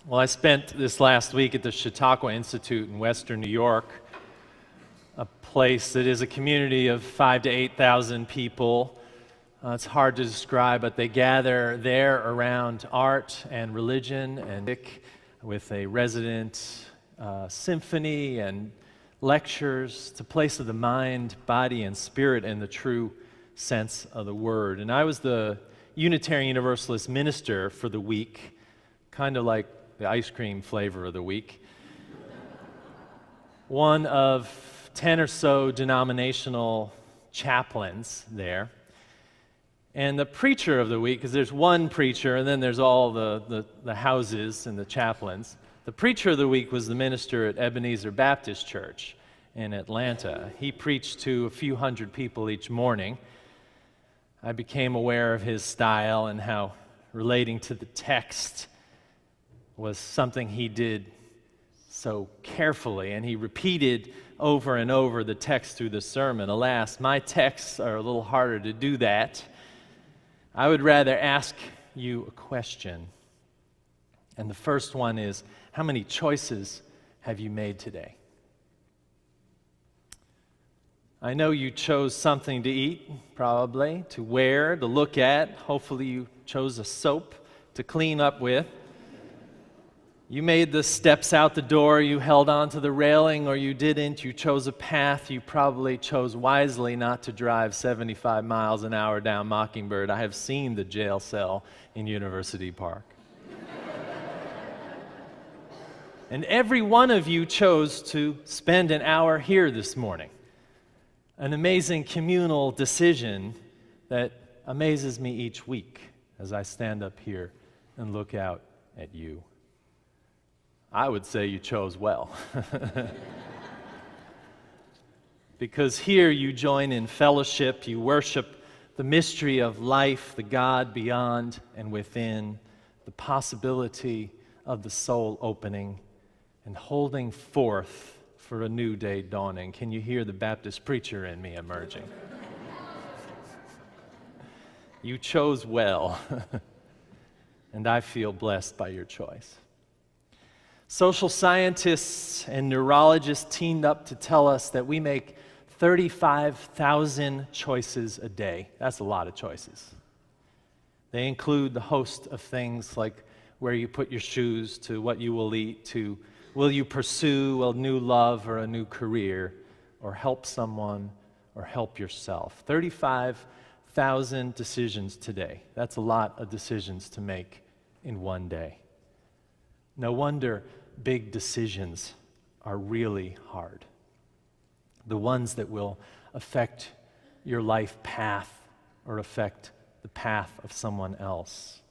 Well, I spent this last week at the Chautauqua Institute in Western New York, a place that is a community of 5,000 to 8,000 people. It's hard to describe, but they gather there around art and religion and music with a resident symphony and lectures. It's a place of the mind, body, and spirit in the true sense of the word. And I was the Unitarian Universalist minister for the week, kind of like the ice cream flavor of the week. One of 10 or so denominational chaplains there. And the preacher of the week, because there's one preacher and then there's all the houses and the chaplains. The preacher of the week was the minister at Ebenezer Baptist Church in Atlanta. He preached to a few hundred people each morning. I became aware of his style and how relating to the text was something he did so carefully, and he repeated over and over the text through the sermon. Alas, my texts are a little harder to do that. I would rather ask you a question. And the first one is, how many choices have you made today? I know you chose something to eat, probably, to wear, to look at. Hopefully you chose a soap to clean up with. You made the steps out the door, you held onto the railing, or you didn't. You chose a path. You probably chose wisely not to drive 75 miles an hour down Mockingbird. I have seen the jail cell in University Park. And every one of you chose to spend an hour here this morning. An amazing communal decision that amazes me each week as I stand up here and look out at you. I would say you chose well. Because here you join in fellowship, you worship the mystery of life, the God beyond and within, the possibility of the soul opening and holding forth for a new day dawning. Can you hear the Baptist preacher in me emerging? You chose well, and I feel blessed by your choice. Social scientists and neurologists teamed up to tell us that we make 35,000 choices a day. That's a lot of choices. They include the host of things like where you put your shoes, to what you will eat, to will you pursue a new love or a new career, or help someone or help yourself. 35,000 decisions today. That's a lot of decisions to make in one day. No wonder big decisions are really hard. The ones that will affect your life path or affect the path of someone else.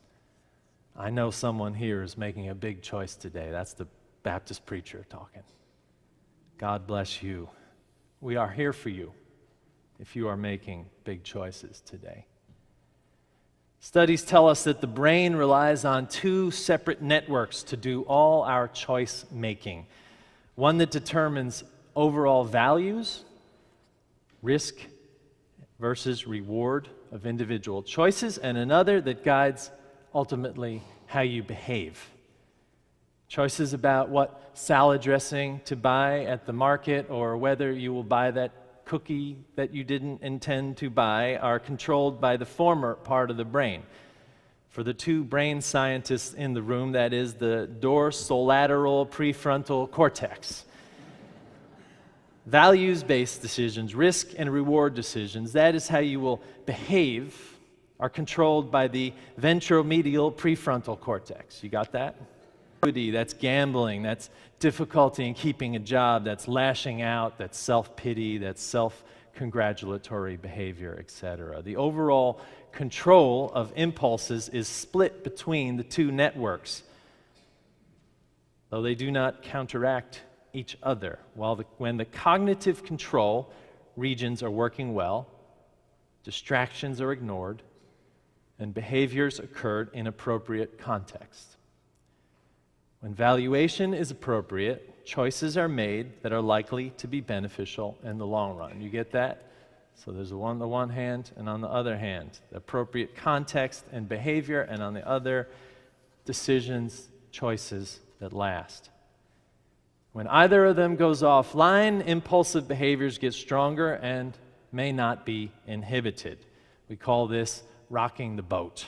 I know someone here is making a big choice today. That's the Baptist preacher talking. God bless you. We are here for you if you are making big choices today. Studies tell us that the brain relies on two separate networks to do all our choice making. One that determines overall values, risk versus reward of individual choices, and another that guides ultimately how you behave. Choices about what salad dressing to buy at the market or whether you will buy that cookie that you didn't intend to buy are controlled by the former part of the brain. For the two brain scientists in the room, that is the dorsolateral prefrontal cortex. Values-based decisions, risk and reward decisions, that is how you will behave, are controlled by the ventromedial prefrontal cortex. You got that? That's gambling, that's difficulty in keeping a job, that's lashing out, that's self-pity, that's self-congratulatory behavior, etc. The overall control of impulses is split between the two networks, though they do not counteract each other. When the cognitive control regions are working well, distractions are ignored, and behaviors occur in appropriate context. When valuation is appropriate, choices are made that are likely to be beneficial in the long run. You get that? So there's on the one hand, and on the other hand, the appropriate context and behavior, and on the other, decisions choices that last. When either of them goes offline, impulsive behaviors get stronger and may not be inhibited. We call this rocking the boat.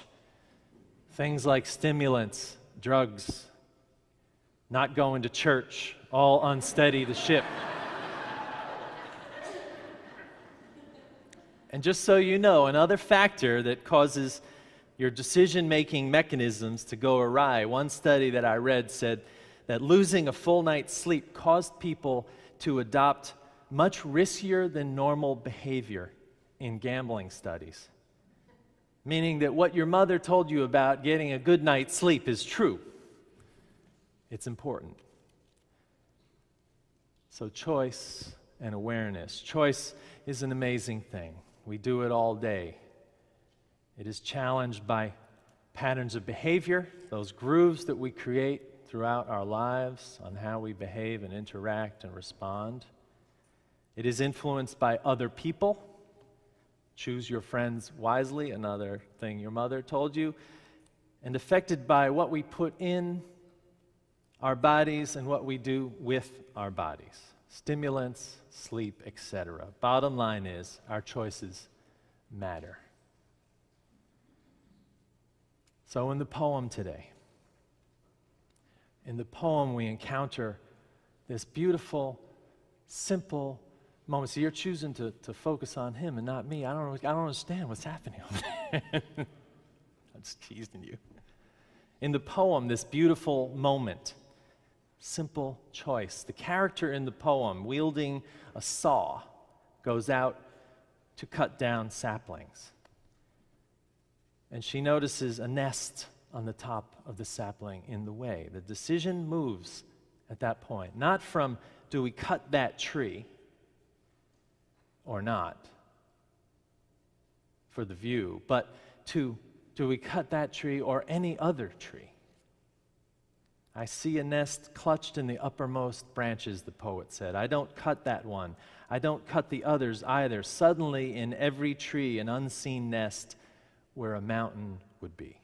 Things like stimulants, drugs, not going to church, all unsteady the ship. And just so you know, another factor that causes your decision-making mechanisms to go awry, one study that I read said that losing a full night's sleep caused people to adopt much riskier than normal behavior in gambling studies. Meaning that what your mother told you about getting a good night's sleep is true. It's important. So choice and awareness. Choice is an amazing thing. We do it all day. It is challenged by patterns of behavior, those grooves that we create throughout our lives on how we behave and interact and respond. It is influenced by other people. Choose your friends wisely, another thing your mother told you. And affected by what we put in our bodies and what we do with our bodies. Stimulants, sleep, etc. Bottom line is, our choices matter. So in the poem today, in the poem we encounter this beautiful, simple moment. So you're choosing to focus on him and not me. I don't understand what's happening over there. I'm just teasing you. In the poem, this beautiful moment, simple choice. The character in the poem, wielding a saw, goes out to cut down saplings. And she notices a nest on the top of the sapling in the way. The decision moves at that point, not from do we cut that tree or not for the view, but to do we cut that tree or any other tree? I see a nest clutched in the uppermost branches, the poet said. I don't cut that one. I don't cut the others either. Suddenly, in every tree, an unseen nest where a mountain would be.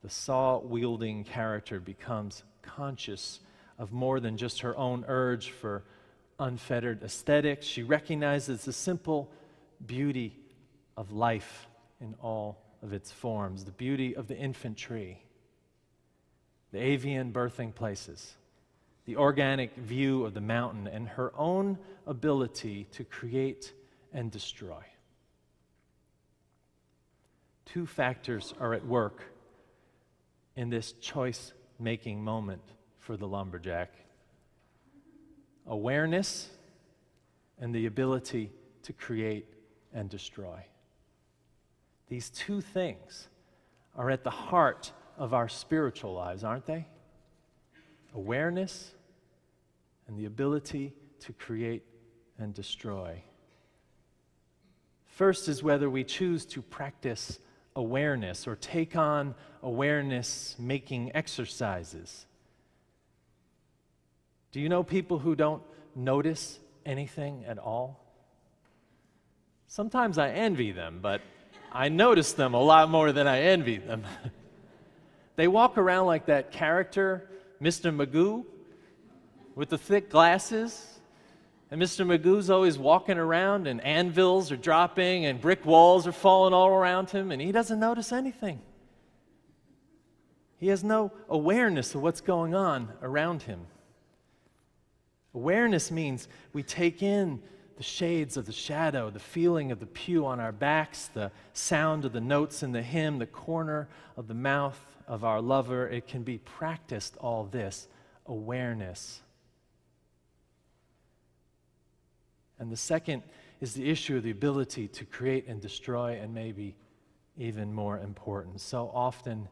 The saw-wielding character becomes conscious of more than just her own urge for unfettered aesthetics. She recognizes the simple beauty of life in all of its forms, the beauty of the infant tree, the avian birthing places, the organic view of the mountain, and her own ability to create and destroy. Two factors are at work in this choice-making moment for the lumberjack: awareness and the ability to create and destroy. These two things are at the heart of our spiritual lives, aren't they? Awareness and the ability to create and destroy. First is whether we choose to practice awareness or take on awareness-making exercises. Do you know people who don't notice anything at all? Sometimes I envy them, but I notice them a lot more than I envy them. They walk around like that character, Mr. Magoo, with the thick glasses. And Mr. Magoo's always walking around, and anvils are dropping, and brick walls are falling all around him, and he doesn't notice anything. He has no awareness of what's going on around him. Awareness means we take in the shades of the shadow, the feeling of the pew on our backs, the sound of the notes in the hymn, the corner of the mouth of our lover. It can be practiced, all this, awareness. And the second is the issue of the ability to create and destroy, and maybe even more important. So often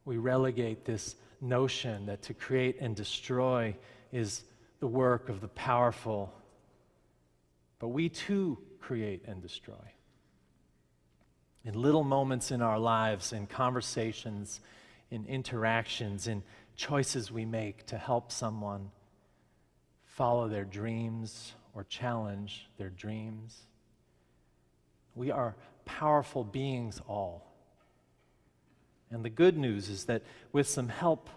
we relegate this notion that to create and destroy is the work of the powerful. But we too create and destroy. In little moments in our lives, in conversations, in interactions, in choices we make to help someone follow their dreams or challenge their dreams. We are powerful beings all. And the good news is that with some help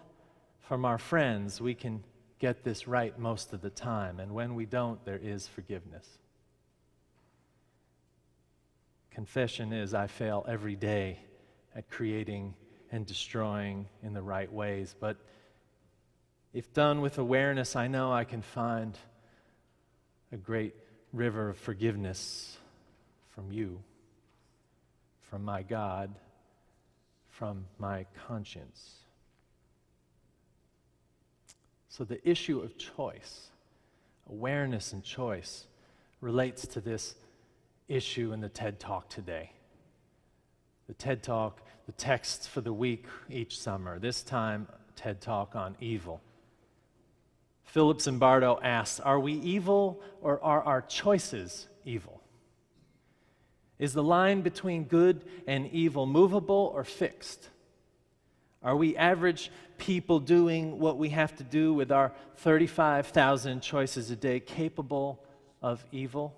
from our friends, we can get this right most of the time. And when we don't, there is forgiveness. Confession is I fail every day at creating and destroying in the right ways. But if done with awareness, I know I can find a great river of forgiveness from you, from my God, from my conscience. So the issue of choice, awareness and choice, relates to this issue in the TED Talk today. The TED Talk, the text for the week each summer, this time TED Talk on evil. Philip Zimbardo asks, are we evil or are our choices evil? Is the line between good and evil movable or fixed? Are we average people doing what we have to do with our 35,000 choices a day capable of evil?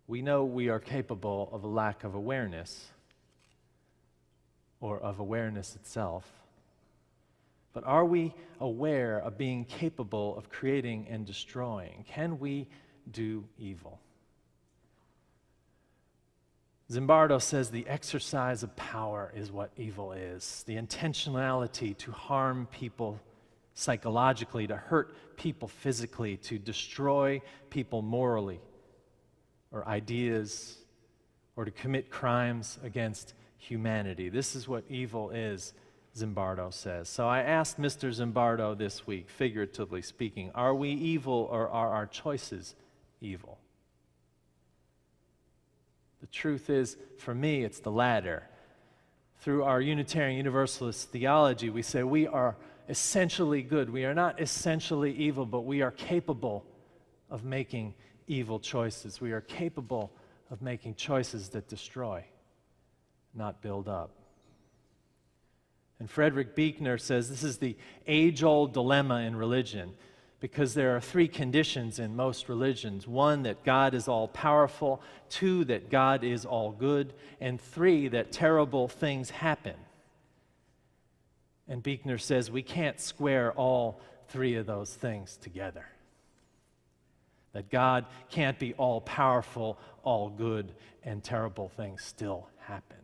We know we are capable of a lack of awareness or of awareness itself. But are we aware of being capable of creating and destroying? Can we do evil? Zimbardo says the exercise of power is what evil is. The intentionality to harm people psychologically, to hurt people physically, to destroy people morally or ideas, or to commit crimes against humanity. This is what evil is, Zimbardo says. So I asked Mr. Zimbardo this week, figuratively speaking, are we evil or are our choices evil? The truth is, for me, it's the latter. Through our Unitarian Universalist theology, we say we are essentially good. We are not essentially evil, but we are capable of making evil choices. We are capable of making choices that destroy, not build up. And Frederick Buechner says this is the age-old dilemma in religion, because there are three conditions in most religions. One, that God is all-powerful. Two, that God is all-good. And three, that terrible things happen. And Buechner says we can't square all three of those things together. That God can't be all-powerful, all-good, and terrible things still happen.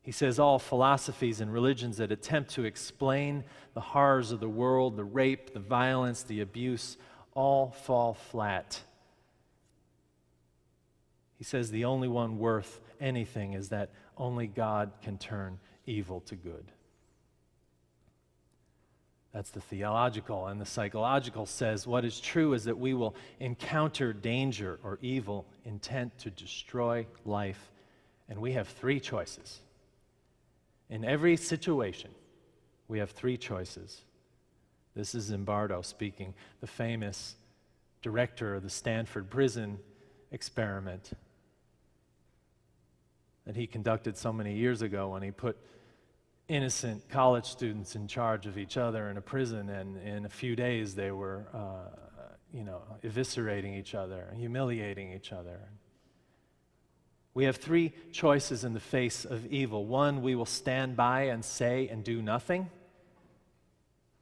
He says all philosophies and religions that attempt to explain the horrors of the world, the rape, the violence, the abuse, all fall flat. He says the only one worth anything is that only God can turn evil to good. That's the theological. And the psychological says what is true is that we will encounter danger or evil intent to destroy life, and we have three choices. In every situation, we have three choices. This is Zimbardo speaking, the famous director of the Stanford prison experiment that he conducted so many years ago when he put innocent college students in charge of each other in a prison, and in a few days they were, eviscerating each other, humiliating each other. We have three choices in the face of evil. One, we will stand by and say and do nothing.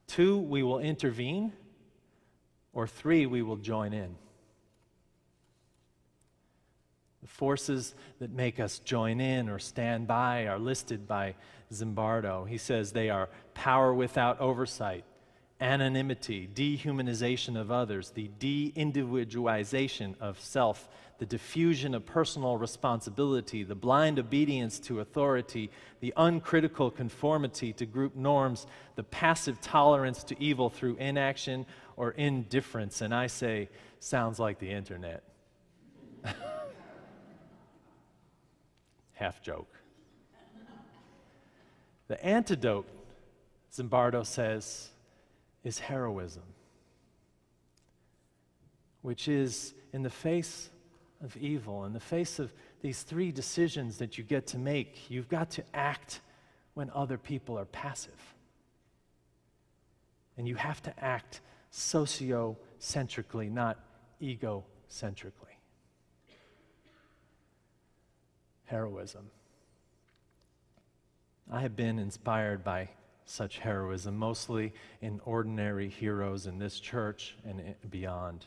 Two, we will intervene. Or three, we will join in. The forces that make us join in or stand by are listed by Zimbardo. He says they are power without oversight, anonymity, dehumanization of others, the de-individualization of self, the diffusion of personal responsibility, the blind obedience to authority, the uncritical conformity to group norms, the passive tolerance to evil through inaction or indifference. And I say, sounds like the internet. Half joke. The antidote, Zimbardo says, is heroism, which is in the face of evil, in the face of these three decisions that you get to make, you've got to act when other people are passive. And you have to act sociocentrically, not egocentrically. Heroism. I have been inspired by such heroism, mostly in ordinary heroes in this church and beyond.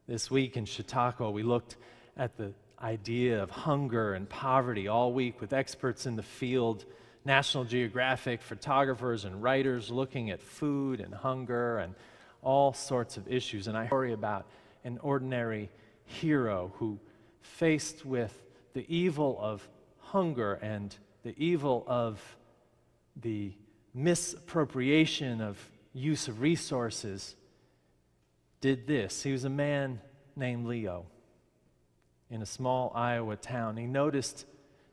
This week in Chautauqua, we looked at the idea of hunger and poverty all week with experts in the field, National Geographic photographers and writers looking at food and hunger and all sorts of issues. And I worry about an ordinary hero who, faced with the evil of hunger and the evil of the misappropriation of use of resources, did this. He was a man named Leo in a small Iowa town. He noticed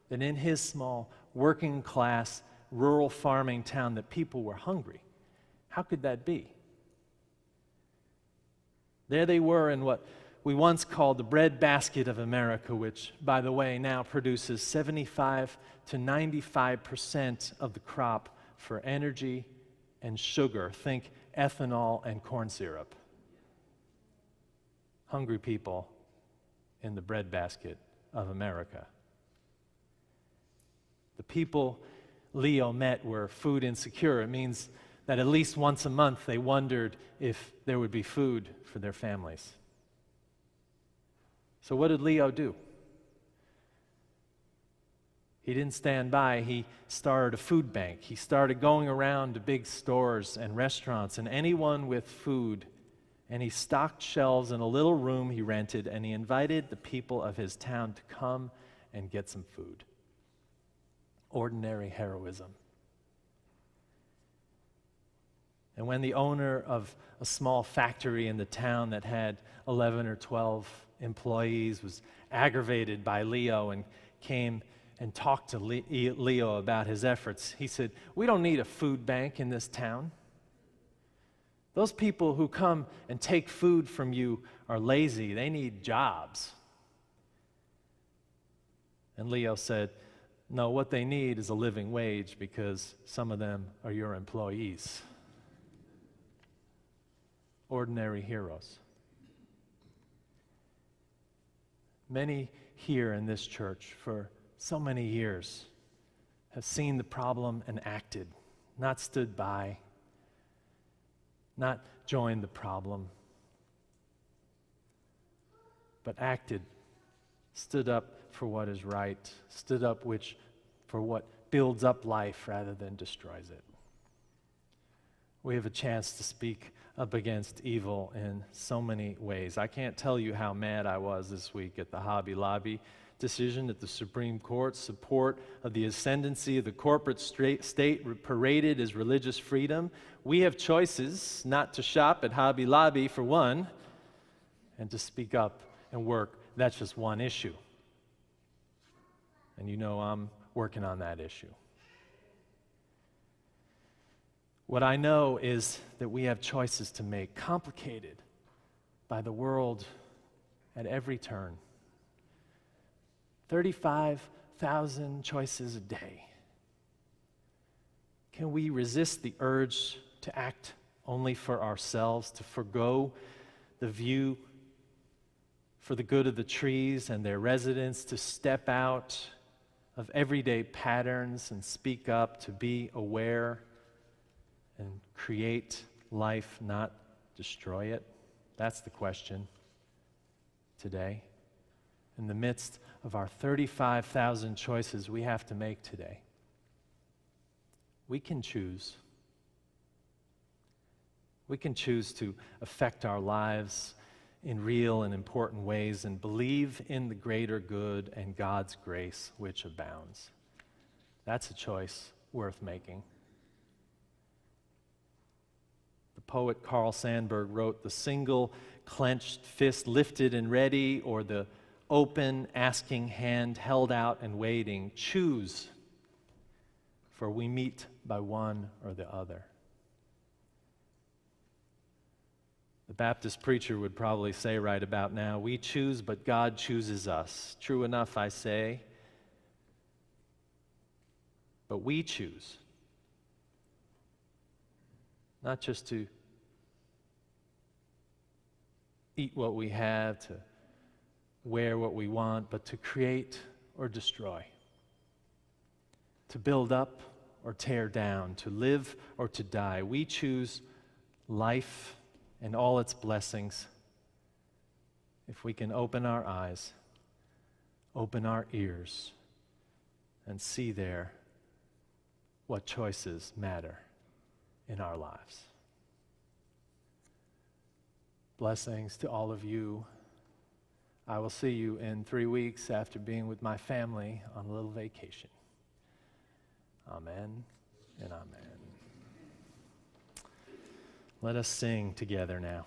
that in his small working class rural farming town that people were hungry. How could that be? There they were in what we once called the breadbasket of America, which, by the way, now produces 75 to 95% of the crop for energy and sugar. Think ethanol and corn syrup. Hungry people in the breadbasket of America. The people Leo met were food insecure. It means that at least once a month they wondered if there would be food for their families. So what did Leo do? He didn't stand by. He started a food bank. He started going around to big stores and restaurants and anyone with food, and he stocked shelves in a little room he rented, and he invited the people of his town to come and get some food. Ordinary heroism. And when the owner of a small factory in the town that had 11 or 12 employees was aggravated by Leo and came and talked to Leo about his efforts, he said, "We don't need a food bank in this town. Those people who come and take food from you are lazy. They need jobs." And Leo said, "No, what they need is a living wage because some of them are your employees." Ordinary heroes. Many here in this church for so many years have seen the problem and acted, not stood by, not joined the problem, but acted, stood up for what is right, stood up for what builds up life rather than destroys it. We have a chance to speak up against evil in so many ways. I can't tell you how mad I was this week at the Hobby Lobby decision at the Supreme Court's support of the ascendancy of the corporate state paraded as religious freedom. We have choices not to shop at Hobby Lobby, for one, and to speak up and work. That's just one issue. And you know I'm working on that issue. What I know is that we have choices to make, complicated by the world at every turn. 35,000 choices a day. Can we resist the urge to act only for ourselves, to forgo the view for the good of the trees and their residents, to step out of everyday patterns and speak up, to be aware and create life, not destroy it? That's the question today. In the midst of our 35,000 choices we have to make today, we can choose. We can choose to affect our lives in real and important ways and believe in the greater good and God's grace which abounds. That's a choice worth making. The poet Carl Sandburg wrote, "The single clenched fist lifted and ready, or the open asking hand held out and waiting. Choose, for we meet by one or the other." The Baptist preacher would probably say right about now, "We choose, but God chooses us." True enough, I say. But we choose. Not just to eat what we have, to wear what we want, but to create or destroy. to build up or tear down, to live or to die. We choose life and all its blessings if we can open our eyes, open our ears, and see there what choices matter in our lives. Blessings to all of you. I will see you in 3 weeks after being with my family on a little vacation. Amen and amen. Let us sing together now.